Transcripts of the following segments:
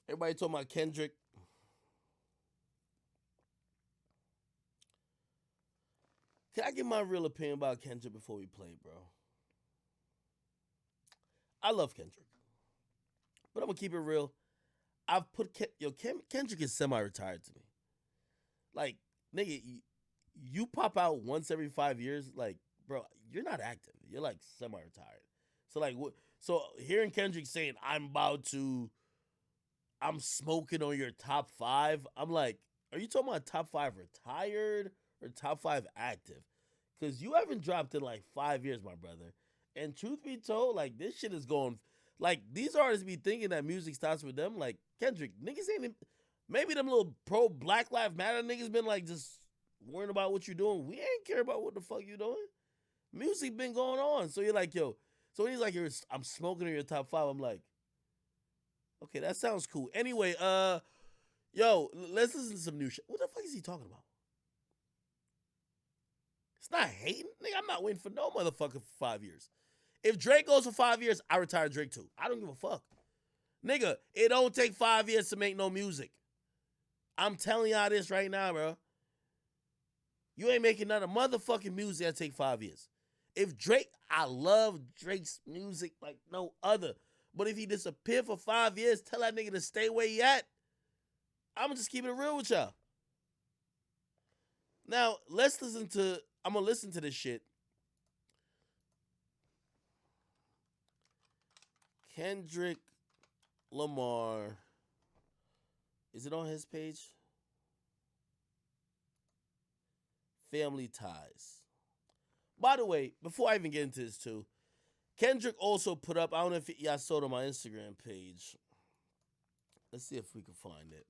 Everybody talking about Kendrick. Can I give my real opinion about Kendrick before we play, bro? I love Kendrick, but I'm gonna keep it real. I've put Kendrick is semi-retired to me. Like, nigga, you pop out once every 5 years. Like, bro, you're not active. You're like semi-retired. So like, what? So hearing Kendrick saying I'm smoking on your top five. I'm like, are you talking about top five retired or top five active? Because you haven't dropped in like 5 years, my brother. And truth be told, like this shit is going. Like these artists be thinking that music starts with them. Like Kendrick, niggas ain't. Maybe them little pro Black Lives Matter niggas been like just worrying about what you're doing. We ain't care about what the fuck you doing. Music been going on. So you're like, yo. So when he's like, I'm smoking in your top five. I'm like, okay, that sounds cool. Anyway, yo, let's listen to some new shit. What the fuck is he talking about? It's not hating, nigga. I'm not waiting for no motherfucker for 5 years. If Drake goes for 5 years, I retire Drake too. I don't give a fuck, nigga. It don't take 5 years to make no music. I'm telling y'all this right now, bro. You ain't making none of motherfucking music that take 5 years. If Drake, I love Drake's music like no other. But if he disappear for 5 years, tell that nigga to stay where he at. I'ma just keep it real with y'all. Now, let's listen to I'm gonna listen to this shit. Kendrick Lamar. Is it on his page? Family ties. By the way, before I even get into this too, Kendrick also put up, I don't know if y'all saw it on my Instagram page. Let's see if we can find it.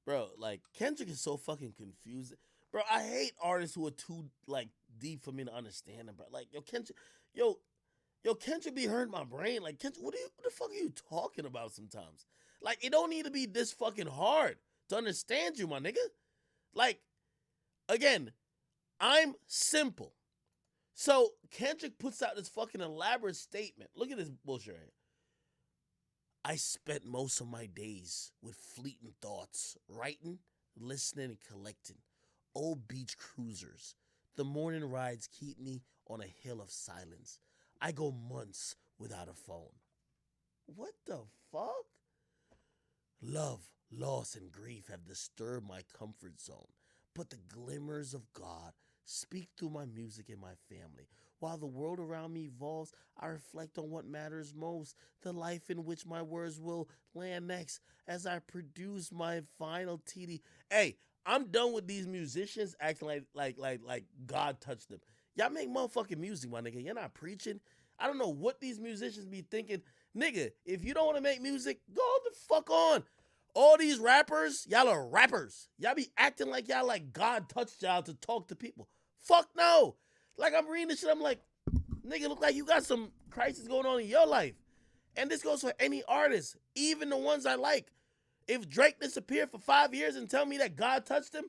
Bro, like Kendrick is so fucking confused. Bro, I hate artists who are too like deep for me to understand them, bro. Like, yo, Kendrick be hurting my brain. Like, Kendrick, what the fuck are you talking about sometimes? Like, it don't need to be this fucking hard to understand you, my nigga. Like, again, I'm simple. So Kendrick puts out this fucking elaborate statement. Look at this bullshit right here. I spent most of my days with fleeting thoughts, writing, listening, and collecting. Old beach cruisers. The morning rides keep me on a hill of silence. I go months without a phone. What the fuck? Love, loss, and grief have disturbed my comfort zone, but the glimmers of God speak through my music and my family. While the world around me evolves, I reflect on what matters most, the life in which my words will land next as I produce my final TD. Hey, I'm done with these musicians acting like God touched them. Y'all make motherfucking music, my nigga. You're not preaching. I don't know what these musicians be thinking. Nigga, if you don't want to make music, go the fuck on. All these rappers, y'all are rappers. Y'all be acting like y'all like God touched y'all to talk to people. Fuck no. Like I'm reading this shit, I'm like, nigga, look like you got some crisis going on in your life. And this goes for any artist, even the ones I like. If Drake disappeared for 5 years and tell me that God touched him,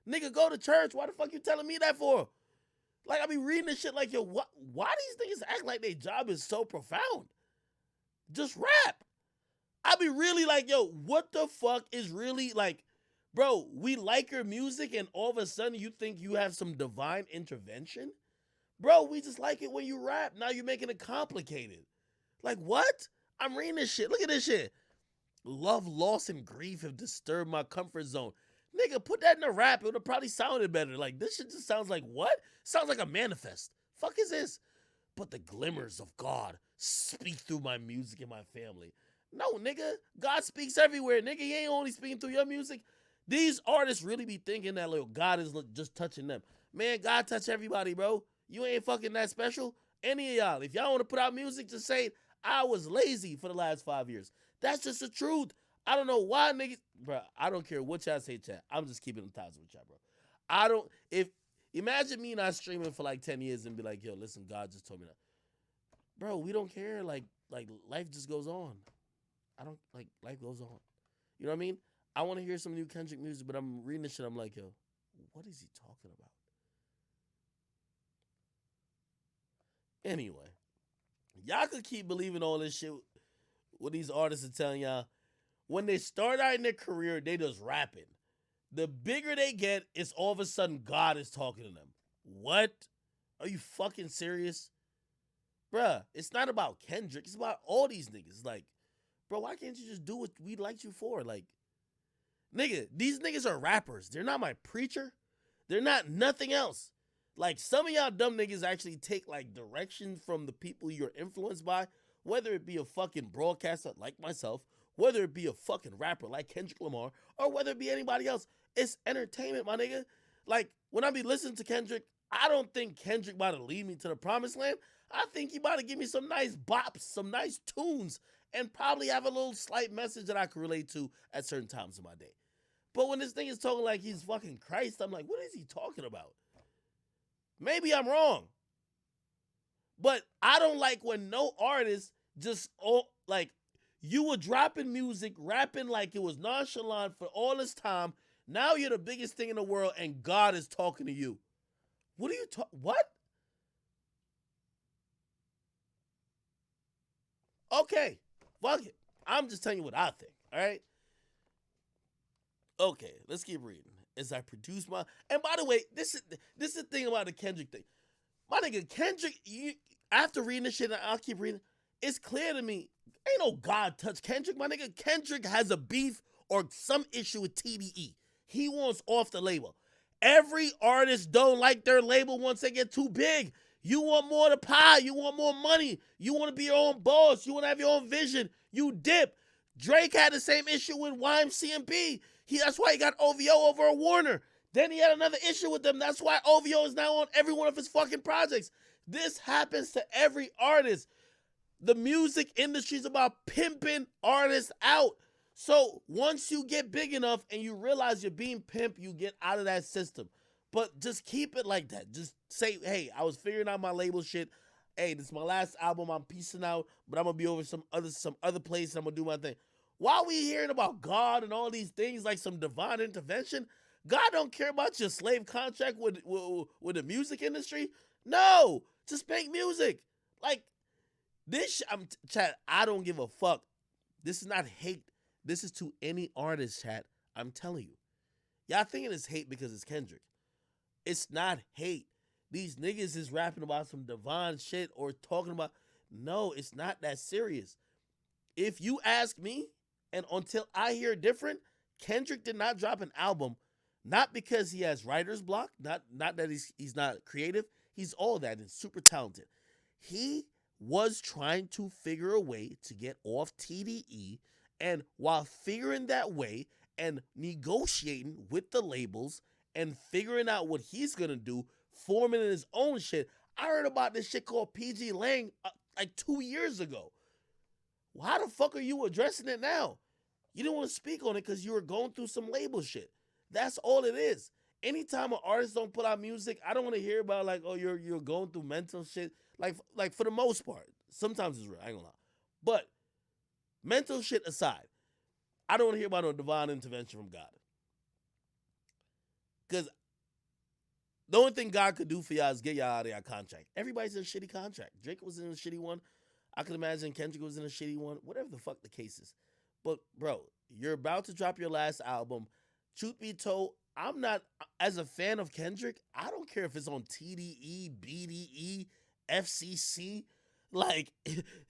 nigga, go to church. Why the fuck you telling me that for? Like I be reading this shit like, yo, what? Why these niggas act like their job is so profound? Just rap. I be really like, yo, what the fuck is really like, bro? We like your music, and all of a sudden you think you have some divine intervention, bro. We just like it when you rap. Now you're making it complicated. Like what? I'm reading this shit. Look at this shit. Love, loss, and grief have disturbed my comfort zone. Nigga, put that in a rap. It would have probably sounded better. Like this shit just sounds like what? Sounds like a manifest. Fuck is this? But the glimmers of God speak through my music and my family. No, nigga. God speaks everywhere. Nigga, he ain't only speaking through your music. These artists really be thinking that like God is just touching them. Man, God touch everybody, bro. You ain't fucking that special. Any of y'all. If y'all want to put out music, just say I was lazy for the last 5 years. That's just the truth. I don't know why niggas, bro. I don't care what y'all say, chat. I'm just keeping them ties with y'all, bro. I don't. If imagine me not streaming for like 10 years and be like, yo, listen, God just told me that, bro. We don't care. Like life just goes on. I don't like life goes on. You know what I mean? I want to hear some new Kendrick music, but I'm reading this shit. I'm like, yo, what is he talking about? Anyway, y'all could keep believing all this shit what these artists are telling y'all. When they start out in their career, they just rapping. The bigger they get, it's all of a sudden God is talking to them. What? Are you fucking serious? Bruh, it's not about Kendrick. It's about all these niggas. Like, bro, why can't you just do what we liked you for? Like, nigga, these niggas are rappers. They're not my preacher. They're not nothing else. Like, some of y'all dumb niggas actually take, like, direction from the people you're influenced by, whether it be a fucking broadcaster like myself, whether it be a fucking rapper like Kendrick Lamar, or whether it be anybody else. It's entertainment, my nigga. Like, when I be listening to Kendrick, I don't think Kendrick about to lead me to the promised land. I think he about to give me some nice bops, some nice tunes, and probably have a little slight message that I can relate to at certain times of my day. But when this thing is talking like he's fucking Christ, I'm like, what is he talking about? Maybe I'm wrong. But I don't like when no artist just, like, you were dropping music, rapping like it was nonchalant for all this time. Now you're the biggest thing in the world and God is talking to you. What are you talking? What? Okay, fuck it. I'm just telling you what I think, all right? Okay, let's keep reading. As I produce my, and by the way, this is the thing about the Kendrick thing. My nigga, Kendrick, after reading this shit, and I'll keep reading, it's clear to me, ain't no God touch Kendrick, my nigga. Kendrick has a beef or some issue with TDE. He wants off the label. Every artist don't like their label once they get too big. You want more of the pie. You want more money. You want to be your own boss. You want to have your own vision. You dip. Drake had the same issue with YMCMB. That's why he got OVO over a Warner. Then he had another issue with them. That's why OVO is now on every one of his fucking projects. This happens to every artist. The music industry is about pimping artists out. So once you get big enough and you realize you're being pimped, you get out of that system. But just keep it like that. Just say, hey, I was figuring out my label shit. Hey, this is my last album. I'm peacing out, but I'm gonna be over some other place. I'm gonna do my thing. Why are we hearing about God and all these things like some divine intervention? God don't care about your slave contract with the music industry. No, just make music. Like this, chat. I don't give a fuck. This is not hate. This is to any artist, chat. I'm telling you. Y'all thinking it's hate because it's Kendrick. It's not hate. These niggas is rapping about some divine shit or talking about. No, it's not that serious. If you ask me, and until I hear different, Kendrick did not drop an album, not because he has writer's block, not that he's not creative. He's all that and super talented. He was trying to figure a way to get off TDE, and while figuring that way and negotiating with the labels and figuring out what he's gonna do, forming his own shit. I heard about this shit called PG Lang like 2 years ago. Well, how the fuck are you addressing it now? You didn't want to speak on it because you were going through some label shit. That's all it is. Anytime an artist don't put out music, I don't want to hear about like, oh, you're going through mental shit. Like for the most part, sometimes it's real. I ain't gonna lie, but mental shit aside, I don't want to hear about a divine intervention from God. Because the only thing God could do for y'all is get y'all out of your contract. Everybody's in a shitty contract. Drake was in a shitty one. I could imagine Kendrick was in a shitty one. Whatever the fuck the case is. But, bro, you're about to drop your last album. Truth be told, I'm not, as a fan of Kendrick, I don't care if it's on TDE, BDE, FCC. Like,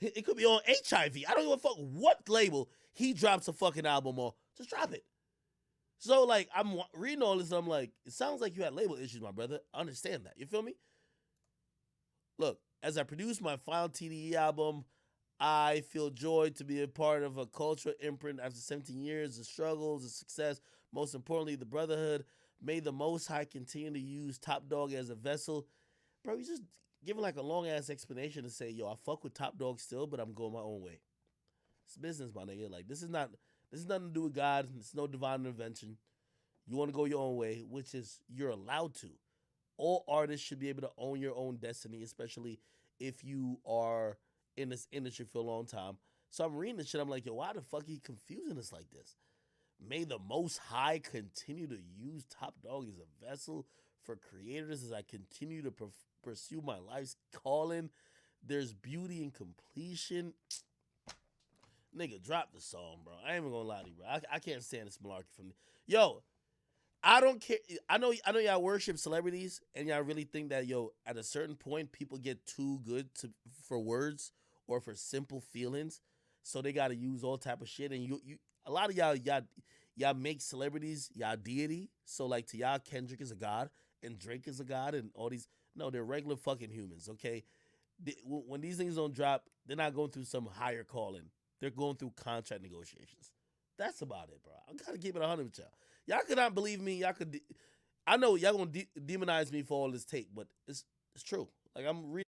it could be on HIV. I don't give a fuck what label he drops a fucking album on. Just drop it. So, like, I'm reading all this, and I'm like, it sounds like you had label issues, my brother. I understand that. You feel me? Look, as I produce my final TDE album, I feel joy to be a part of a cultural imprint after 17 years, the struggles, the success, most importantly, the brotherhood. May the Most High continue to use Top Dog as a vessel. Bro, you just giving like a long-ass explanation to say, yo, I fuck with Top Dog still, but I'm going my own way. It's business, my nigga. Like, this is nothing to do with God. It's no divine intervention. You want to go your own way, which is you're allowed to. All artists should be able to own your own destiny, especially if you are in this industry for a long time. So I'm reading this shit. I'm like, yo, why the fuck are you confusing us like this? May the Most High continue to use Top Dog as a vessel for creators as I continue to pursue my life's calling. There's beauty in completion. Nigga, drop the song, bro. I ain't even gonna lie to you, bro. I can't stand this malarkey from. Yo, I don't care. I know y'all worship celebrities, and y'all really think that at a certain point, people get too good for words or for simple feelings, so they got to use all type of shit. And a lot of y'all make celebrities y'all deity. So like to y'all, Kendrick is a god, and Drake is a god, and all these. No, they're regular fucking humans. Okay, when these things don't drop, they're not going through some higher calling. They're going through contract negotiations. That's about it, bro. I gotta keep it 100 with y'all. Y'all could not believe me. Y'all could. I know y'all gonna demonize me for all this tape, but it's true. Like I'm reading.